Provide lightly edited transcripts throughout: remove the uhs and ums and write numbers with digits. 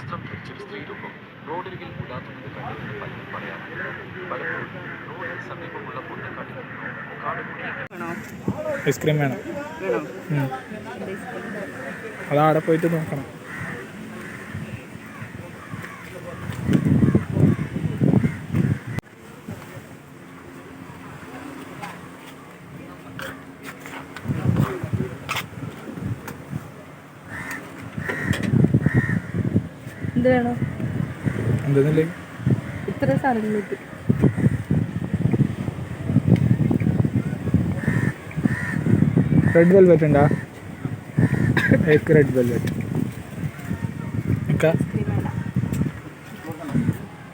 വസ്ത്രം ധരിച്ചൊരു സ്ത്രീരൂപം റോഡരികിൽ ഉലാത്തുന്നത് കണ്ടെന്ന് പലരും പറയാറുണ്ട്. പലപ്പോഴും റോഡിന് സമീപമുള്ള പൊന്തക്കാട്ടിൽ നിന്നോ കാടുകൂടിയ ഐസ്ക്രീം വേണം. അതവിടെ പോയിട്ട് നോക്കണം. എന്ത് വേണോ എന്തെന്നില്ലേ ഇത്ര സാധനങ്ങൾക്ക് റെഡ് വെൽവെറ്റ് ഉണ്ടോ? എനിക്ക് റെഡ് വെൽവെറ്റ്.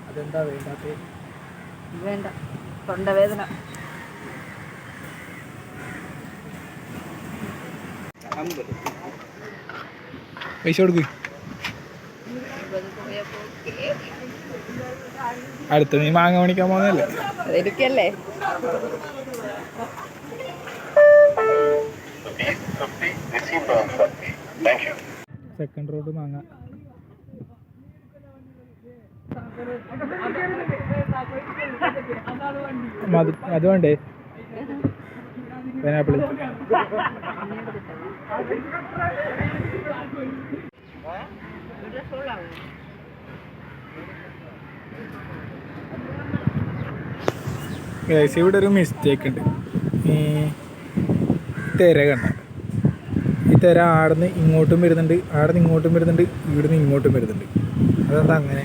അതെന്താ വേണ്ടാത്ത? വേണ്ട, തൊണ്ടവേദന. പൈസ കൊടുക്ക്. അടുത്ത നീ മാങ്ങ മേടിക്കാൻ പോകുന്നല്ലേ? അതെനിക്കല്ലേ. സെക്കൻഡ് റോഡ് മാങ്ങ. അത് വേണ്ടേ? പൈനാപ്പിൾ. ഇവിടെ ഒരു മിസ്റ്റേക്ക് ഉണ്ട്. ഈ തിര കണ്ട, ഈ തിര ആടുന്ന് ഇങ്ങോട്ടും വരുന്നുണ്ട്, ആടുന്ന് ഇങ്ങോട്ടും വരുന്നുണ്ട്, ഇവിടുന്ന് ഇങ്ങോട്ടും വരുന്നുണ്ട്. അതെന്താ അങ്ങനെ?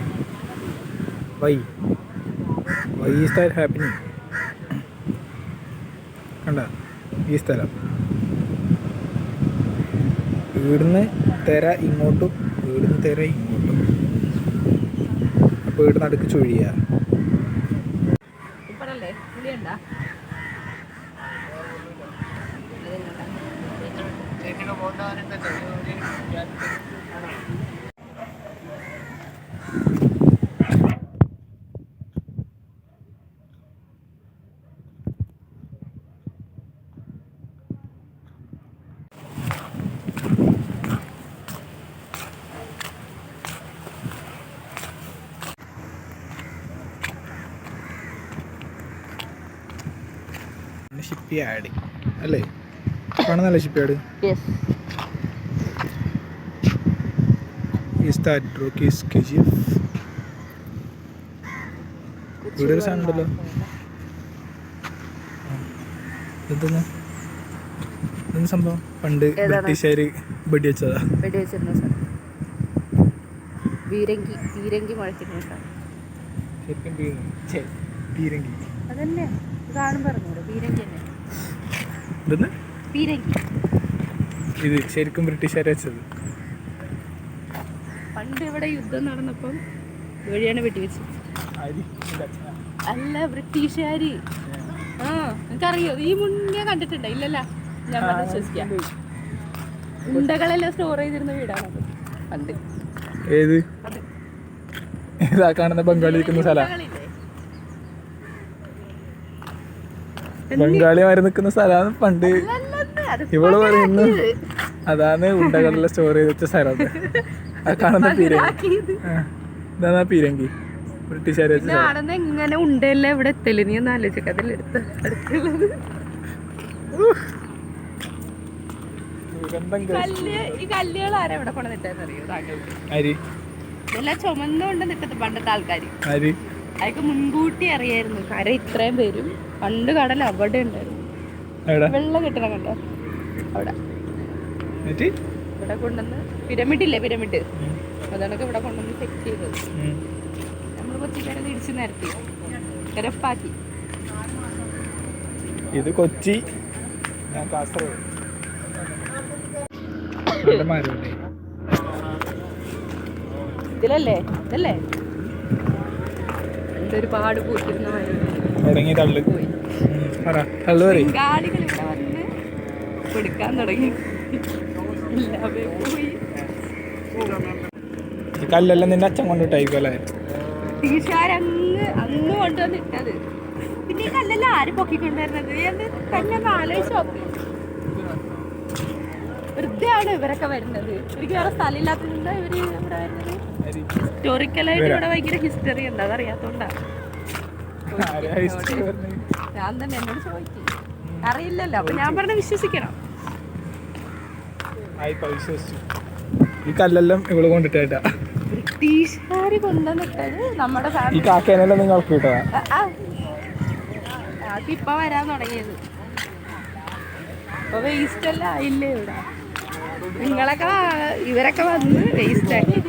Why is that happening? കണ്ട ഈ സ്ഥലം, ഇവിടുന്ന് തിര ഇങ്ങോട്ടും, ഇവിടുന്ന് തിര ഇങ്ങോട്ടും. അപ്പോൾ ഇവിടുന്ന് അടുക്ക് ചൊഴിയ. ഷിപ്പ് യാർഡ് അല്ലേ? കാണുന്നല്ലേ ഷിപ്പ് യാർഡ്? ഇവിടെ ഒരു സാധനം ഉണ്ടല്ലോ. എന്തെന്ന് സംഭവം? പണ്ട് ബ്രിട്ടീഷുകാര് വെടി വെച്ചതാ. പീരങ്കി മുഴക്കുന്ന ശരിക്കും പീരങ്കി അതന്നെ കാണും പറഞ്ഞൂടെ. പീരങ്കി തന്നെ. എന്തെന്ന്? പീരങ്കി. ഇത് ശരിക്കും ബ്രിട്ടീഷുകാർ വെച്ചത്. പണ്ട് ഇവിടെ യുദ്ധം നടന്നപ്പം ഇവഴിയാണ് വെടിവെച്ചത്. അല്ല, ബ്രിട്ടീഷുകാര്. ആ, എനിക്കറിയോ? ഈ മുന്നേ കണ്ടിട്ടുണ്ടോ? ഇല്ലല്ല, ഞാൻ വിശ്വസിക്കാം. ഉണ്ടകളെല്ലാം സ്റ്റോർ ചെയ്തിരുന്ന വീടാണത് പണ്ട്. ഏത്? ഇതാ കാണുന്ന ബംഗാളി നിൽക്കുന്ന സ്ഥലം. ബംഗാളിമാര് നിൽക്കുന്ന സ്ഥലമാണ് പണ്ട്. ഇവള് പറയുന്നു അതാണ് ഉണ്ടകളെല്ലാം സ്റ്റോർ ചെയ്ത് വെച്ച സ്ഥലം. ആ കാണുന്ന പീരങ്കി, ഇതാ പീരങ്കി. ബ്രിട്ടീഷുകാർ എങ്ങനെ ഉണ്ടല്ലേ ഇവിടെ എത്തല്? നീ ഒന്ന് ആലോചിക്ക. അതിലെടുത്ത് അടുത്തുള്ളത് ഈ കല്ലുകൾ ആരാ ഇവിടെ കൊണ്ടുവന്നിട്ടെന്നറിയോ താങ്കൾക്ക്? ഇതെല്ലാം ചുമന്നുകൊണ്ട് നിട്ടത് പണ്ടത്തെ ആൾക്കാർ. അതൊക്കെ മുൻകൂട്ടി അറിയായിരുന്നു കര ഇത്രയും വരും. പണ്ട് കടൽ അവിടെ ഉണ്ടായിരുന്നു. വെള്ളം കിട്ടണം കണ്ടോ അവിടെ. ഇവിടെ കൊണ്ടുവന്ന് പിരമിഡ് ഇല്ലേ, പിരമിഡ്, അതാണൊക്കെ ഇവിടെ കൊണ്ടുവന്ന് സെറ്റ് ചെയ്തത്. നമ്മൾ കൊച്ചിക്കാരെ തിരിച്ചു നിരത്തി കിരപ്പാക്കി. ഇത് കൊച്ചി, ഞാൻ കാസർഗോഡ്. ഇതിലല്ലേ? ഇതല്ലേ എന്തൊരുപാട് പൂത്തിരുന്ന പോയി. ഗാഡികൾ ഇവിടെ വന്ന് കൊടുക്കാൻ തുടങ്ങി. പോയി. കല്ലെല്ലാം നിന്റെ അച്ഛൻ കൊണ്ടിട്ടായിരിക്കും അല്ലേ? അങ്ങ് കൊണ്ടുവന്നിട്ടത്. പിന്നെ ഈ കല്ലെല്ലാം ആര് പൊക്കിക്കൊണ്ടുവരുന്നത് എന്ന് തന്നെ ഒന്ന് ആലോചിച്ച് നോക്ക്. വെറുതെയാണ് ഇവരൊക്കെ വരുന്നത്. എനിക്ക് വേറെ സ്ഥലമില്ലാത്തതുകൊണ്ട് ഇവര് ഇവിടെ വരുന്നത്. ഹിസ്റ്റോറിക്കലായിട്ട് ഇവിടെ ഭയങ്കര ഹിസ്റ്ററി ഉണ്ട്, അതറിയാത്തോണ്ടാണ്. ഞാൻ തന്നെ എന്നോട് ചോദിക്കും, അറിയില്ലല്ലോ, അപ്പൊ ഞാൻ പറഞ്ഞ വിശ്വസിക്കണം. ഈ കല്ലെല്ലാം ഇവള് കൊണ്ടിട്ടാ ബ്രിട്ടീഷുകാര് കൊണ്ടുവന്നിട്ടത് നമ്മുടെ ഈ കാക്കേനെല്ലാം നിങ്ങൾക്ക് കിട്ടാ. അതിപ്പോ വരാൻ തുടങ്ങിയത്. അപ്പൊ വേസ്റ്റ് എല്ലാം ആയില്ലേ ഇവിടെ. നിങ്ങളൊക്കെ ഇവരൊക്കെ വന്ന് വേസ്റ്റ് ആക്കി.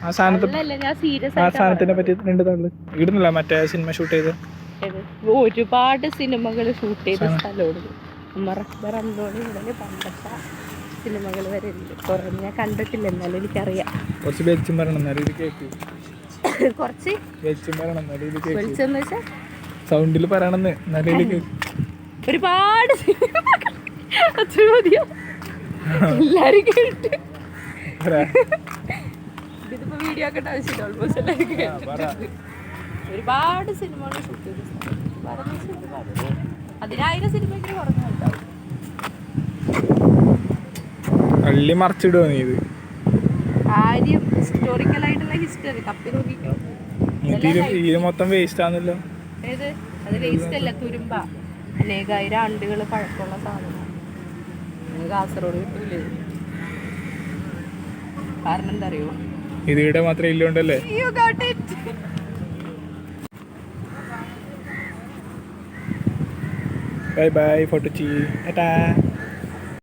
ആ സാധനത്തെ ഞാൻ സീരിയസ് ആ സാധനത്തിനെ പറ്റി രണ്ട് തള്ളു ഇടുന്നില്ല. മറ്റേ സിനിമ ഷൂട്ട് ചെയ്ത് ഒരുപാട് സിനിമകൾ ഷൂട്ട് ചെയ്ത സ്ഥലമാണ്. റബ്ബർ അന്തോണി മുതൽ പണ്ടത്തെ സിനിമകൾ വരെ ഉണ്ട്. കുറഞ്ഞ കണ്ടിട്ടില്ല, എന്നാലും എനിക്കറിയാം. കുറച്ച് വെച്ചും പറയണം എന്നാലും ഇത് കേക്ക്. കുറച്ച് വെച്ചും പറയണം എന്നാലും ഇത് കേക്ക്. വിളിച്ചെന്ന് വെച്ചാൽ സൗണ്ടിൽ പറയണമെന്ന് എന്നാലും ഇത് കേക്ക്. ഒരുപാട് മതിയോ എല്ലാരും കേട്ട്. ഇതിപ്പോ വീഡിയോ ആക്കേണ്ട ആവശ്യമില്ല. ഓൾമോസ്റ്റ് എല്ലാവരും കേട്ടിട്ടുണ്ട്. ഒരുപാട് സിനിമകൾ ഷൂട്ട് ചെയ്ത സ്ഥലം. 10,000 സിനിമയ്ക്ക് കുറഞ്ഞുണ്ടാവും. അള്ളി മറിച്ചിടുവോ നീ ഇത്? കാര്യം ഹിസ്റ്റോറിക്കലായിട്ടുള്ള ഹിസ്റ്ററി തപ്പി നോക്കിക്കോ. ഇത് മൊത്തം വേസ്റ്റ് ആണല്ലോ. ഏത്? അത് വേസ്റ്റ് അല്ല, തുരുമ്പ. അനേകായിരം ആണ്ടുകൾ പഴക്കമുള്ള സാധനം. കാസർഗോഡ് കിട്ടൂലേ? കാരണം എന്താ അറിയോ? ഇതിവിടെ മാത്രമേ ഇല്ലോണ്ടല്ലേ. ബൈ ബൈ ഫോട്ടോ ചെയ്യ്.